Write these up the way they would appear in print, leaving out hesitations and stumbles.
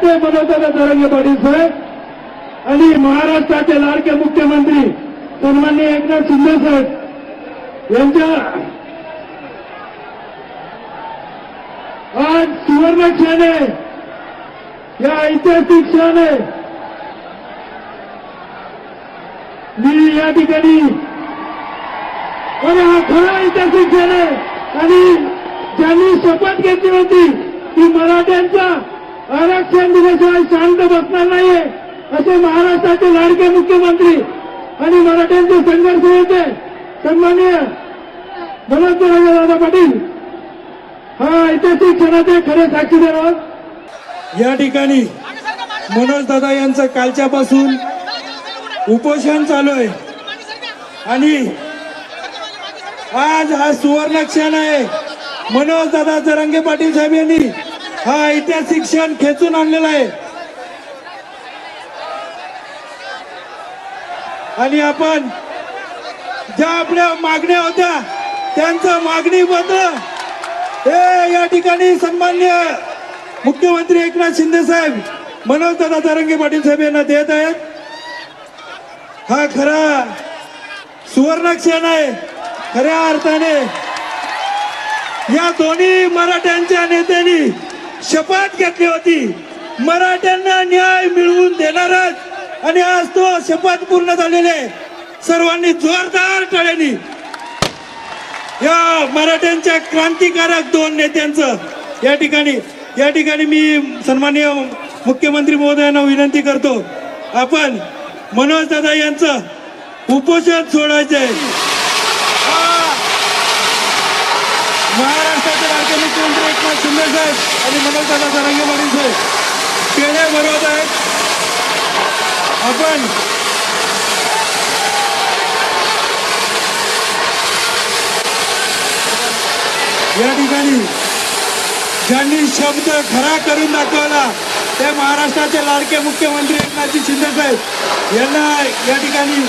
मनोजदादा जरांगे पाटील साहेब आणि महाराष्ट्राचे लाडके मुख्यमंत्री सन्माननीय एकनाथ शिंदे साहेब यांच्या आज सुवर्ण क्षण आहे, या ऐतिहासिक क्षण आहे। मी या ठिकाणी हा खरा ऐतिहासिक क्षण आहे आणि ज्यांनी शपथ घेतली होती की मराठ्यांचा आरक्षण दिल्याशिवाय शांत बसणार नाहीये, असे महाराष्ट्राचे लाडके मुख्यमंत्री आणि मराठ्यांचे संघर्ष नेते सन्माननीय मनोजदादा पाटील हा ऐतिहासिक क्षणाचे खरे साक्षीदार आहोत। या ठिकाणी मनोजदादा यांचं कालच्यापासून उपोषण चालू आहे आणि आज हा सुवर्ण क्षण आहे। मनोजदादा जरांगे पाटील साहेब यांनी हा ऐतिहासिक क्षण खेचून आणलेला आहे आणि आपण ज्या आपल्या मागण्या होत्या त्यांचं मागणी पत्र हे या ठिकाणी सन्माननीय मुख्यमंत्री एकनाथ शिंदे साहेब मनोजदादा जरांगे पाटील साहेब यांना देत आहेत। हा खरा सुवर्ण क्षण आहे। खऱ्या अर्थाने या दोन्ही मराठ्यांच्या नेत्यांनी शपथ घेतली होती मराठ्यांना न्याय मिळवून देणारच आणि आज तो शपथ पूर्ण झालेले सर्वांनी जोरदार टाळ्यांनी या मराठ्यांच्या क्रांतिकारक दोन नेत्यांचं या ठिकाणी मी सन्माननीय मुख्यमंत्री महोदयांना विनंती करतो, आपण मनोजदादा यांचं उपोषण सोडायचंय। महाराष्ट्राचे लाडके मुख्यमंत्री एकनाथ शिंदे साहेब आणि मनोजदादा जरांगे पाटील साहेब पेढे भरवत आहेत। आपण या ठिकाणी ज्यांनी शब्द खरा करून दाखवला ते महाराष्ट्राचे लाडके मुख्यमंत्री एकनाथ शिंदे साहेब यांना या ठिकाणी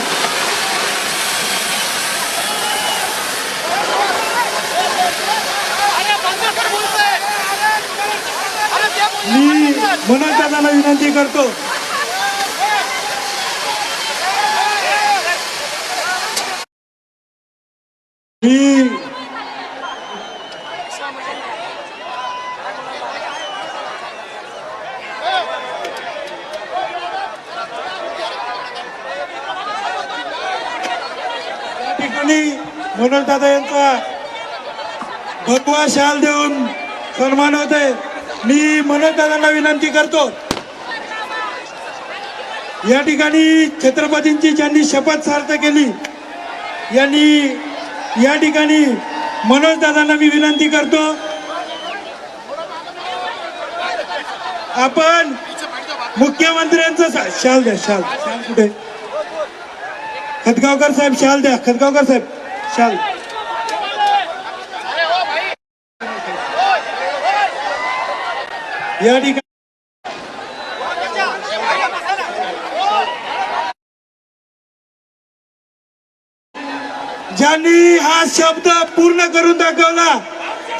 मी मनोजदादांना विनंती करतो, मनोजदादा यांचा भगवा शाल देऊन सन्मान होत आहे। मी मनोजदादांना विनंती करतो, या ठिकाणी छत्रपतींची ज्यांनी शपथ सार्थ केली यांनी या ठिकाणी मनोजदादांना मी विनंती करतो, आपण मुख्यमंत्र्यांचं शाल द्या। शाल कुठे? खतगावकर साहेब शाल द्या। खतगावकर साहेब शाल। या ठिकाणी ज्यांनी हा शब्द पूर्ण करून दाखवला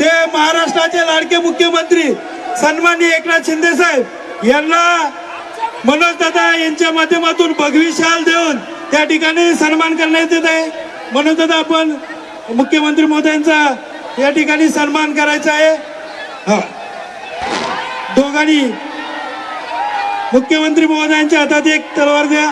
ते महाराष्ट्राचे लाडके मुख्यमंत्री सन्माननीय एकनाथ शिंदे साहेब यांना मनोजदादा यांच्या माध्यमातून भगवी शाल देऊन त्या ठिकाणी सन्मान करण्यात येत आहे। मनोजदादा आपण मुख्यमंत्री महोदयांचा या ठिकाणी सन्मान करायचा आहे। हा दोघांनी मुख्यमंत्री महोदयांच्या हातात एक तलवार द्या।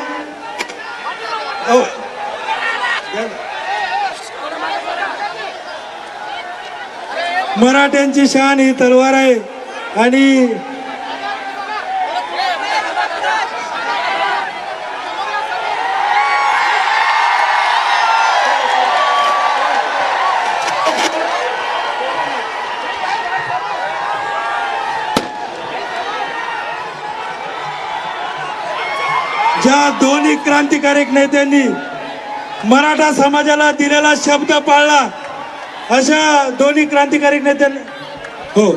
मराठ्यांची शान ही तलवार आहे आणि ज्या दोन्ही क्रांतिकारक नेत्यांनी मराठा समाजाला दिलेला शब्द पाळला अशा दोन्ही क्रांतिकारक नेत्यांनी हो